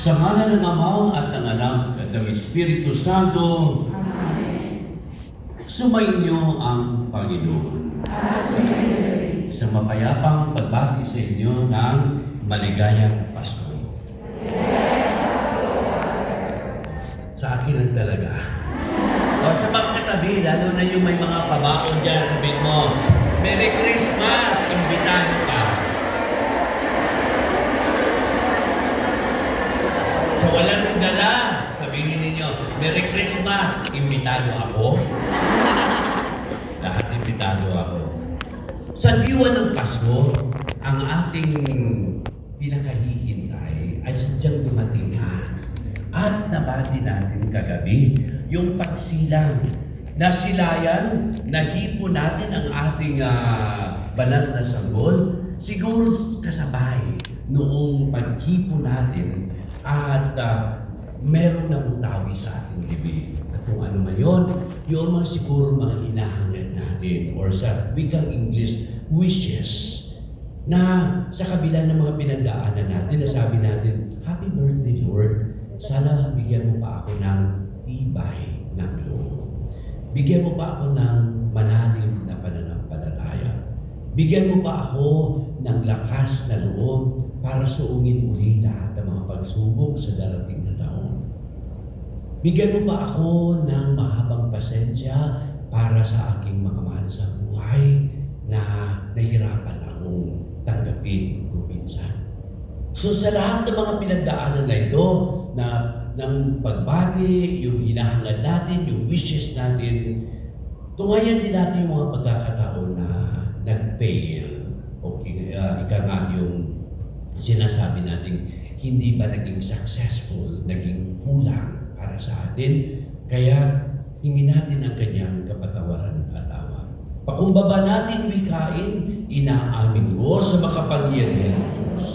Sa ngalan ng Ama at ng Anak at ng Espiritu Santo, Amen. sumainyo ang Panginoon. Isang mapayapang pagbati sa inyo ng maligayang Pasko. Sa akin lang talaga. O sa mga katabi, lalo na yung may mga pabaon dyan, sabihin mo, Merry Christmas! Imbitado ka. Sa walang dala, sabihin ninyo, Merry Christmas! Imbitado ako. Lahat imbitado ako. Sa diwa ng Pasko, ang ating pinakahihintay ay sadyang dumating na. At nabati natin kagabi yung pagsilang. Nasilayan, nahipo natin ang ating banal na sanggol. Siguro kasabay noong paghipo natin at meron na mutawi sa ating bibig. At kung ano man yun mga siguro mga hinahangad natin or sa wikang English, wishes na sa kabila ng mga pinagdaanan natin, nasabi natin, Happy birthday, Lord. Sana bigyan mo pa ako ng tibay ng loob. Bigyan mo pa ako ng malalim na pananampalataya. Bigyan mo pa ako ng lakas na loob para suungin uli lahat ng mga pagsubok sa darating na taon. Bigyan mo pa ako ng mahabang pasensya para sa aking mga mahal sa buhay na nahirapan akong tanggapin kung minsan. So sa lahat ng mga pinagdaanan na ito, na ng pagbati, yung hinahangad natin, yung wishes natin, tungayan din natin yung mga pagkakataon na nag-fail. Okay, ika nga yung sinasabi natin, hindi ba naging successful, naging kulang para sa atin. Kaya hingin natin ang kanyang kapatawaran at awa. Pakumbaba natin wikain, inaamin ko sa makapangyarihan ng Diyos.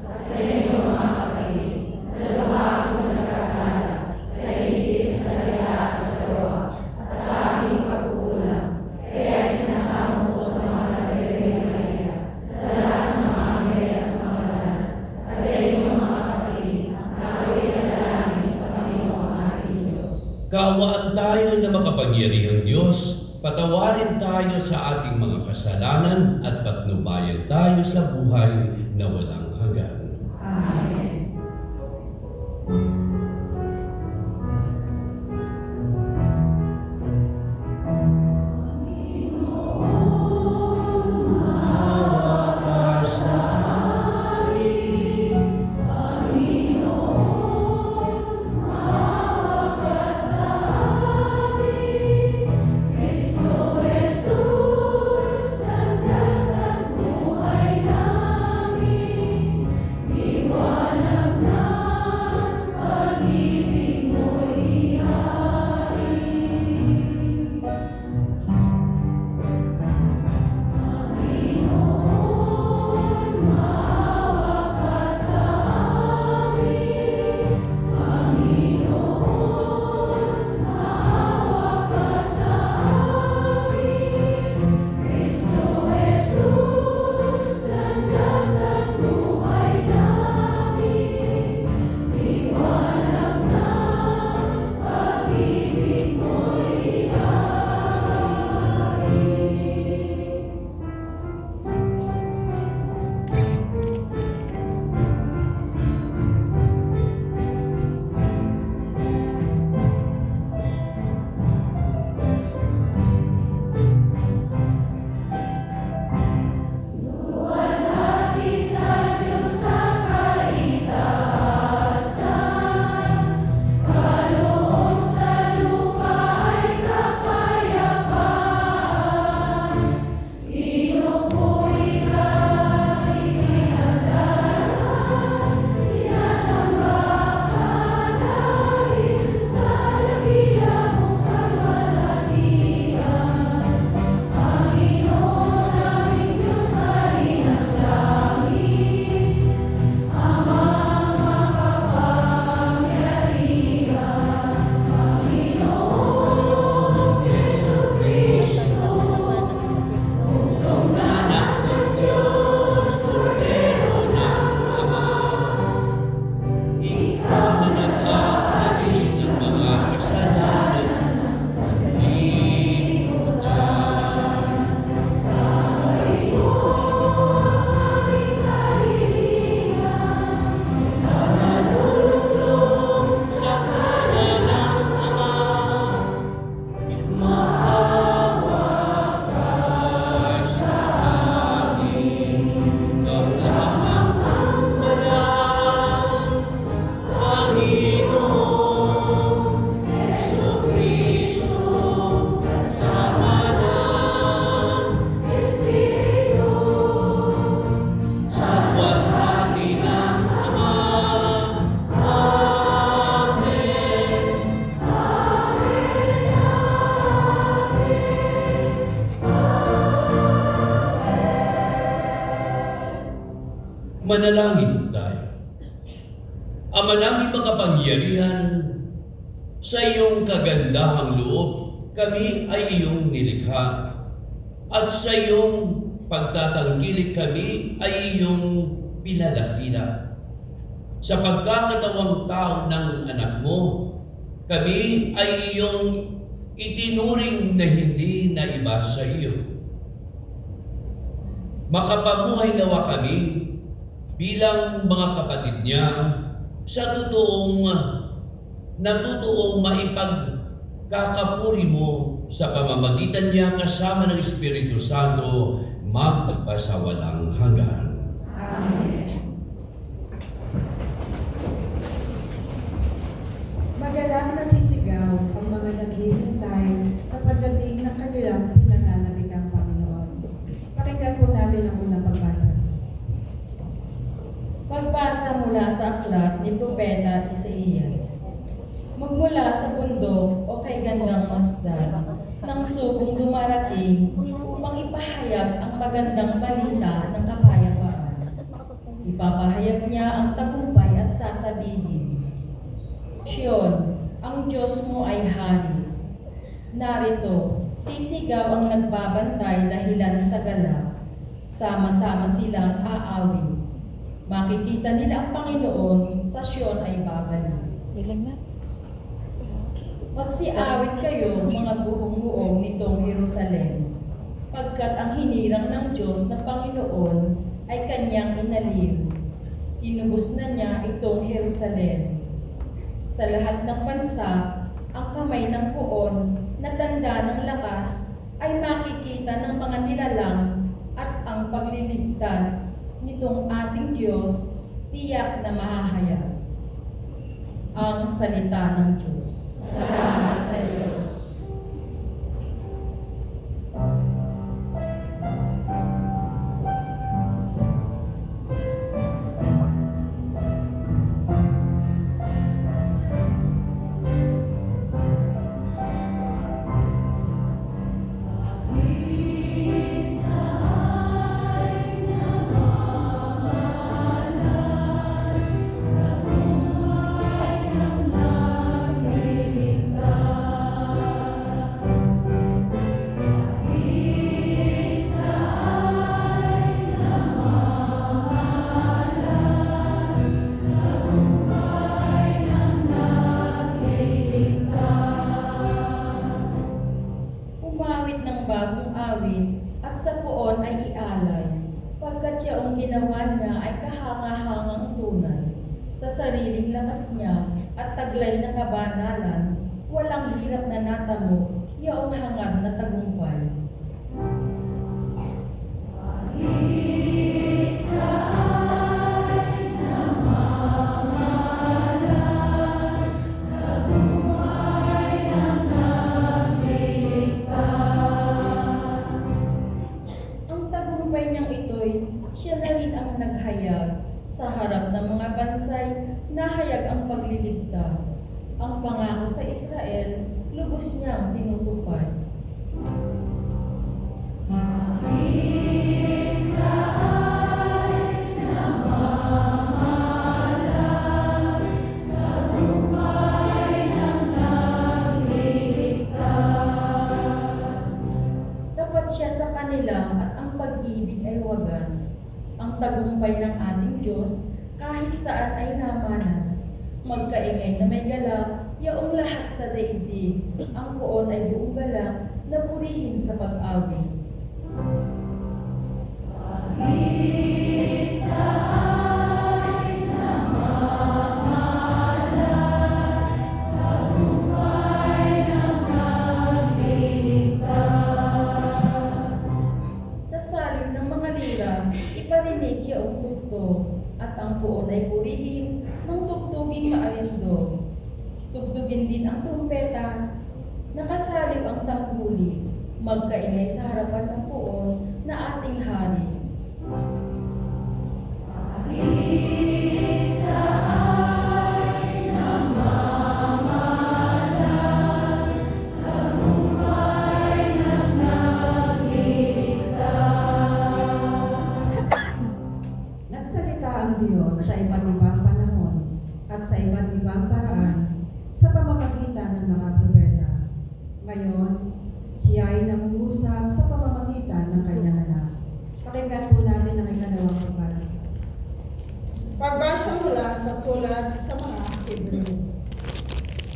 At sa inyo mga kapatid, nagawa akong nagkasala sa isip, sa salita at sa gawa, at sa aming pagkukulang. Kaya sinasama ko sa mga nagre-reya, sa lahat ng mga anghel at mga banal, at sa inyo mga kapatid, na ako'y nadalangin sa Panginoon ating Diyos. Kaawaan tayo na makapangyarihang Diyos, patawarin tayo sa ating mga kasalanan at patnubayan tayo sa buhay na walang hanggan. Amen. Cristo Jesus, landasan buhay namin. Manalangin tayo. Ama naming makapangyarihan, sa iyong kagandahang loob, kami ay iyong nilikha. At sa iyong pagtatangkilik kami ay iyong pinalakila. Sa pagkakatawang tao ng anak mo, kami ay iyong itinuring na hindi na iba sa iyo. Makapamuhay nawa kami bilang mga kapatid niya sa totoong maipagkakapuri mo sa pamamagitan niya kasama ng Espiritu Santo magpasawalang hanggan. Amen. Magalang nasisigaw ang mga naghihintay sa pagdating ng kanilang pinananabikang Panginoon. Pakinggan po natin ang unang pagbasa. Pagbasa mula sa aklat ni Propeta Isaías. Magmula sa bundok o kay gandang masdan, ng sugong dumarating upang ipahayag ang magandang balita ng kapayapaan. Ipapahayag niya ang tagumpay at sasabihin, Siyon, ang Diyos mo ay hari. Narito, sisigaw ang nagbabantay dahilan sa gala. Sama-sama silang aawi. Makikita nila ang Panginoon sa Siyon ay babalik. Magsiawit kayo, mga buhong-buong nitong Jerusalem, pagkat ang hinirang ng Diyos na Panginoon ay kanyang inaliw. Inubos na niya itong Jerusalem. Sa lahat ng bansa, ang kamay ng poon na tanda ng lakas ay makikita ng mga nilalang at ang pagliligtas nitong ating Diyos tiyak na mahahayag. Ang salita ng Diyos. Salamat sa Diyos. At sa poon ay ialay, pagkat yaong ginawa niya ay kahanga-hangang tunay. Sa sariling lakas niya at taglay na kabanalan, walang hirap na natamo, yaong hangad na tagumpay. Siya na rin ang naghayag. Sa harap ng mga bansay, nahayag ang pagliligtas. Ang pangako sa Israel, lubos niyang tinutupad. Dapat siya sa kanila at ang pag-ibig ay wagas. Ang tagumpay ng ating Diyos, kahit saan ay namanas. Magkaingay na may galak, yaong lahat sa daigdig. Ang poon ay buong galak, na purihin sa pag-awit. Nasalim ng mga lira, iparinig yaong tugtog, at ang poon ay purihin ng tugtuging maalindog. Tugtugin din ang trumpeta, nakasalib ang tanghuli, magkaingay sa harapan ng poon na ating hari. Nagsalita ang mabasa. Pagbasa mula sa sulat sa mga Hebreo.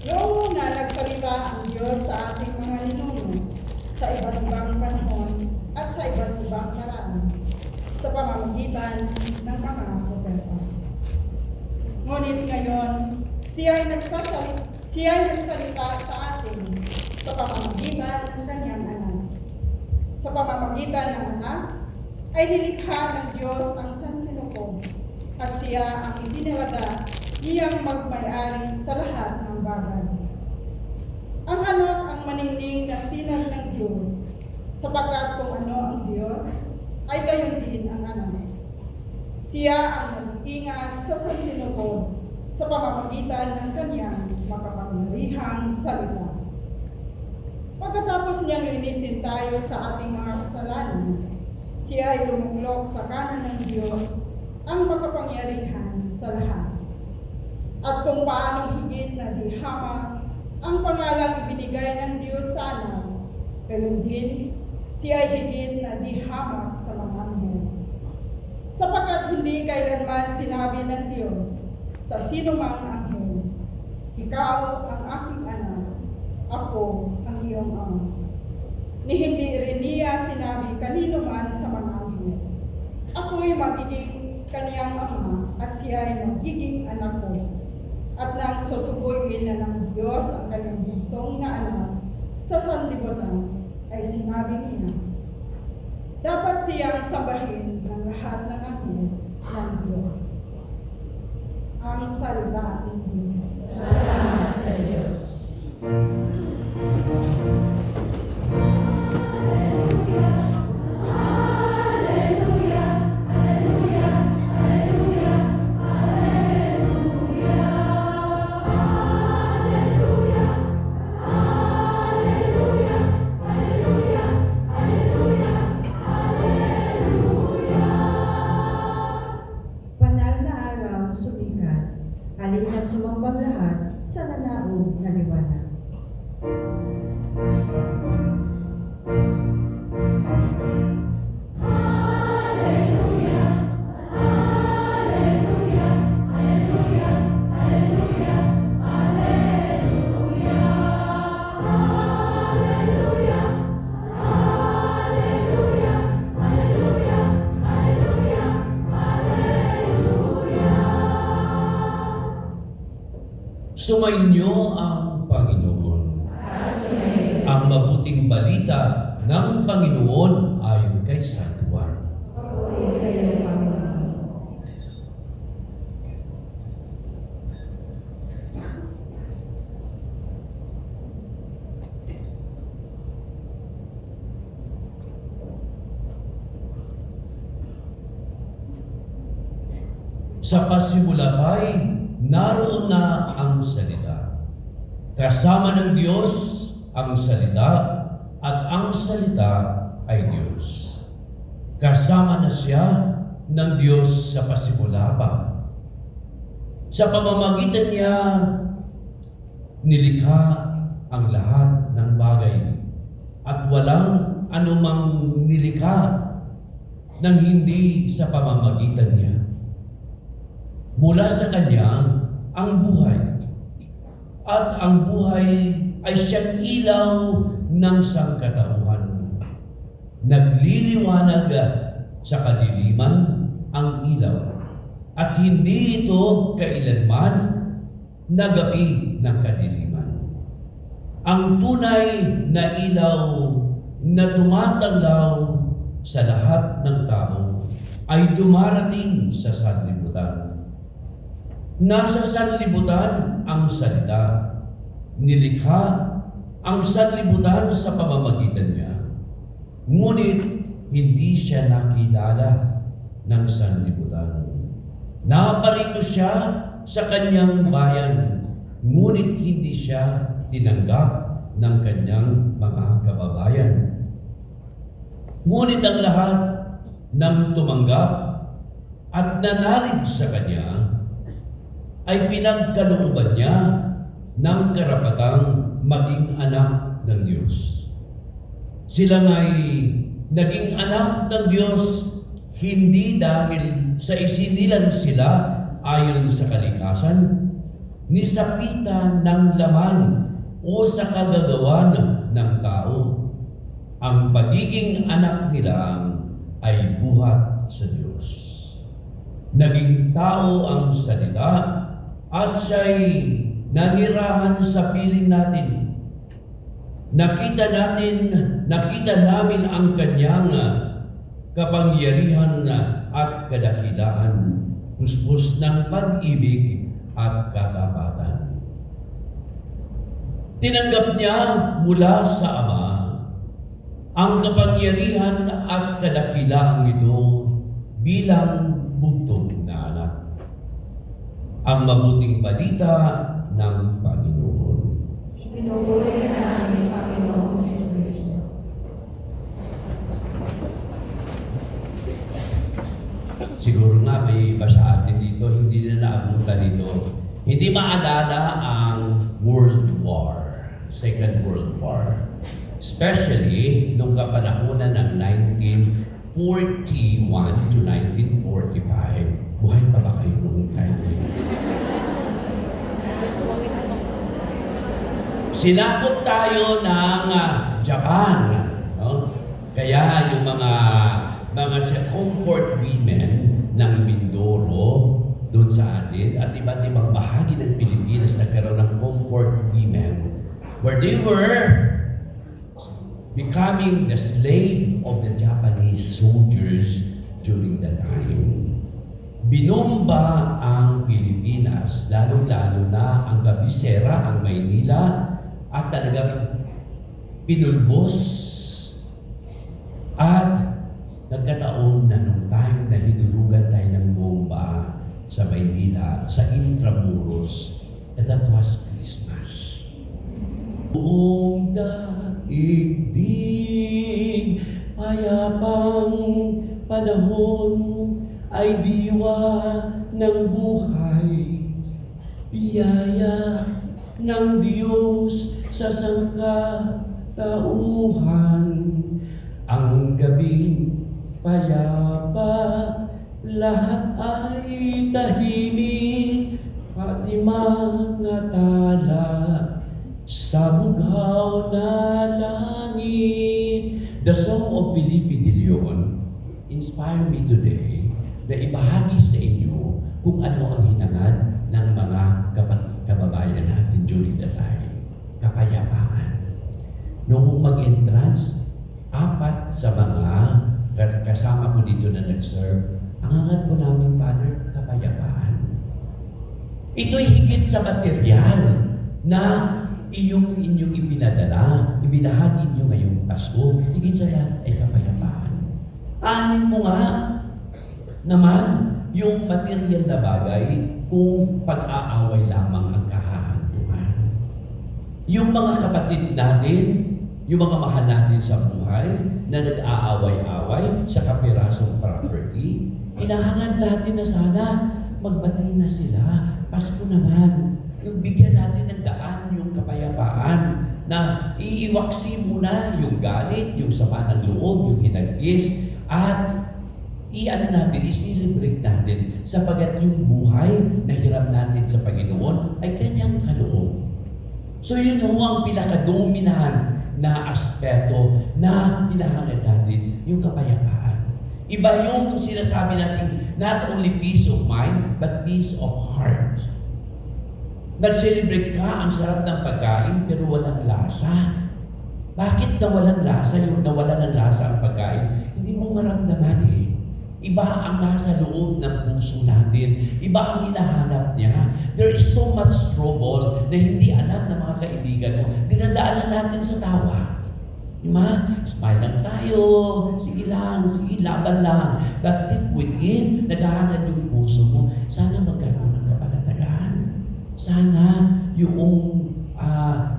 Noong una nagsalita ang Diyos sa ating mga ninuno sa iba't ibang panahon at sa iba't ibang paraan sa pamamagitan ng mga propeta. Ngunit ngayon, siya ay nagsalita sa atin sa pamamagitan ng kanyang anak. Sa pamamagitan ng anak, ay nilikha ng Diyos ang sansinukob at siya ang itinalaga niyang magmay-ari sa lahat ng bagay. Ang anak ang maningning na sinag ng Diyos, sapagkat kung ano ang Diyos, ay gayon din ang anak. Siya ang nag-iingat sa sansinukob sa pamamagitan ng kanyang makapangyarihang salita. Pagkatapos niyang linisin tayo sa ating mga kasalanan, siya ay lumuklok sa kanan ng Diyos ang makapangyarihan sa lahat. At kung paanong higit na di hamak ang pangalang ibinigay ng Diyos sa anak, gayon din siya ay higit na di hamak sa mga anghel. Sapagkat hindi kailanman sinabi ng Diyos sa sinumang anghel, ikaw ang aking anak, ako ang iyong ama. Ni hindi rin niya sinabi kanino man sa mga anghel, ako'y magiging kaniyang ama at siya ay magiging anak ko. At nang susubuin na ng Diyos ang kanyang bugtong na anak sa sanlibutan, ay sinabi niya, dapat siyang sambahin ng lahat ng anghel ng Diyos. Ang salita ng Diyos. Salamat sa Diyos. Banal na araw sumikat, halina't sumambang lahat sa nanaog na liwanag. Sumainyo ang Panginoon. Ang mabuting balita ng Panginoon ayon kay San Juan. Papuri sa iyo, Panginoon. Sa pasimula pa'y naroon na ang salita. Kasama ng Diyos ang salita at ang salita ay Diyos. Kasama na siya ng Diyos sa pasimula pa. Sa pamamagitan niya, nilikha ang lahat ng bagay at walang anumang nilikha nang hindi sa pamamagitan niya. Mula sa Kanya ang buhay, at ang buhay ay siyang ilaw ng sangkatauhan. Nagliliwanag sa kadiliman ang ilaw, at hindi ito kailanman nagapi ng kadiliman. Ang tunay na ilaw na tumatanglaw sa lahat ng tao ay dumarating sa sanlibutan. Nasa sanlibutan ang salita. Nilikha ang sanlibutan sa pamamagitan niya. Ngunit hindi siya nakilala ng sanlibutan. Naparito siya sa kanyang bayan, ngunit hindi siya tinanggap ng kanyang mga kababayan. Ngunit ang lahat ng tumanggap at nanalig sa kanya ay pinagkalooban niya ng karapatang maging anak ng Diyos. Sila nga'y naging anak ng Diyos hindi dahil sa isinilang sila ayon sa kalikasan, ni sapitan ng laman o sa kagagawan ng tao. Ang pagiging anak nila ay buhat sa Diyos. Naging tao ang salita at siya'y nanirahan sa piling natin. Nakita namin ang kanyang kapangyarihan at kadakilaan, puspos ng pag-ibig at katapatan. Tinanggap niya mula sa Ama ang kapangyarihan at kadakilaan ito bilang bugtong na anak. Ang mabuting balita ng Panginoon. Pinupuri ka namin, Panginoon Kristo. Siguro nga may iba sa atin dito, hindi na naabutan dito. Hindi maalala ang World War, Second World War. Especially nung kapanahonan ng 1941 to 1945. Buhay pa ba kayo noong time? Sinakop tayo ng Japan. No? Kaya yung mga comfort women ng Mindoro doon sa atin at iba't ibang bahagi ng Pilipinas nagkaroon ng comfort women where they were becoming the slave of the Japanese soldiers during that time. Binomba ang Pilipinas, lalong-lalo na ang Gabisera, ang Maynila, at talagang pinulbos. At nagkataon na nung time na hinulugan tayo ng bomba sa Maynila, sa Intramuros, and that was Christmas. Buong daigdig, payapang panahon ay diwa ng buhay, biyaya ng Diyos sa sangkatauhan. Ang gabing payapa, lahat ay tahimik, pati mga tala sa bughaw na langit. The song of Felipe De Leon inspire me today na ibahagi sa inyo kung ano ang hinangad ng mga kababayan natin during the time. Kapayapaan. Noong mag-entrance, 4 sa mga kasama ko dito na nag-serve, ang hangad po namin, Father, kapayapaan. Ito'y higit sa material na inyong ipinadala, ibinahagi ninyo ngayong Pasko, higit sa lahat ay kapayapaan. Anin mo nga naman yung material na bagay kung pag-aaway lamang ang kahahantungan. Yung mga kapatid natin, yung mga mahal natin sa buhay na nag-aaway-away sa kapirasong property, hinahangad natin na sana magbati na sila. Pasko naman, yung bigyan natin ng daan, yung kapayapaan, na iiwaksi muna yung galit, yung sama ng loob, yung hinagpis, at i-celebrate natin sapagat yung buhay na hirap natin sa Panginoon ay kanyang kaloob. So yun ang pinakadominahan na aspeto na hinahangad natin, yung kapayapaan. Iba yung sinasabi natin, not only peace of mind, but peace of heart. Nag-celebrate ka, ang sarap ng pagkain, pero walang lasa. Bakit nawalan lasa? Yung nawalan ng lasa ang pagkain, hindi mo maramdaman eh. Iba ang nasa loob ng puso natin. Iba ang hinahanap niya. There is so much trouble na hindi alam ng mga kaibigan mo. Dinadaanan natin sa tawa. Diba? Smile lang tayo. Sige lang, sige, laban lang. But deep within, naghahangad yung puso mo. Sana magkaroon ng kapanatagan. Sana yung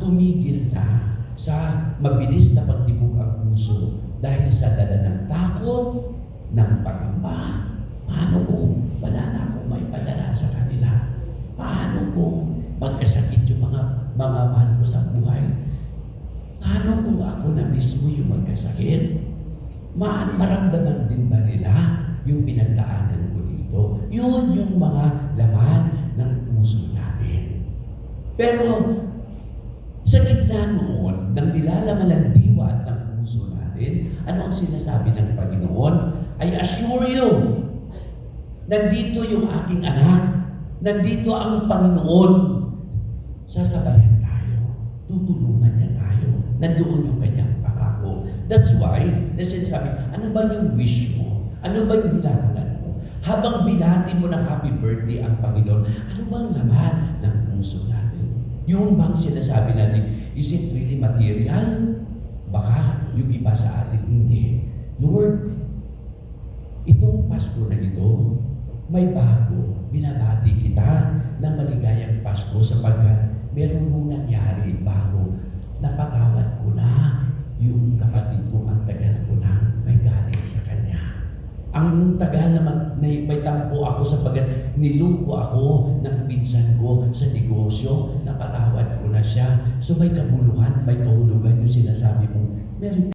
tumigil na sa mabilis na pagtibok ang puso dahil sa dala ng takot, ng pangamba. Paano kung wala na akong may padala sa kanila? Paano kung magkasakit yung mga mahal ko sa buhay? Paano kung ako na mismo yung magkasakit? Maramdaman din ba nila yung pinagdaanan ko dito? dito. Yun yung mga laman ng puso natin. Pero sa gitna noon, ng nilalaman ng diwa at ng puso natin, ano ang sinasabi ng Panginoon? I assure you, nandito yung aking anak, nandito ang Panginoon, sasabayan tayo, tutulungan niya tayo, nandoon yung kanyang pangako. That's why, sinasabi, ano ba yung wish mo? Ano ba yung nilalangan mo? Habang binati mo ng happy birthday ang Panginoon, ano bang laman ng puso natin? Yung bang sinasabi natin, is it really material? Baka yung iba sa atin hindi. Lord, itong Pasko na ito, may bago. Binabati kita ng maligayang Pasko sapagkat meron ho nangyari bago. Napatawad ko na yung kapatid ko ang tagal ko na may galing sa kanya. Ang nung tagal naman may tampo ako sapagkat nilungko ako ng pinsan ko sa negosyo, napatawad ko na siya. So may kabuluhan, may kahulugan yung sinasabi mong, meron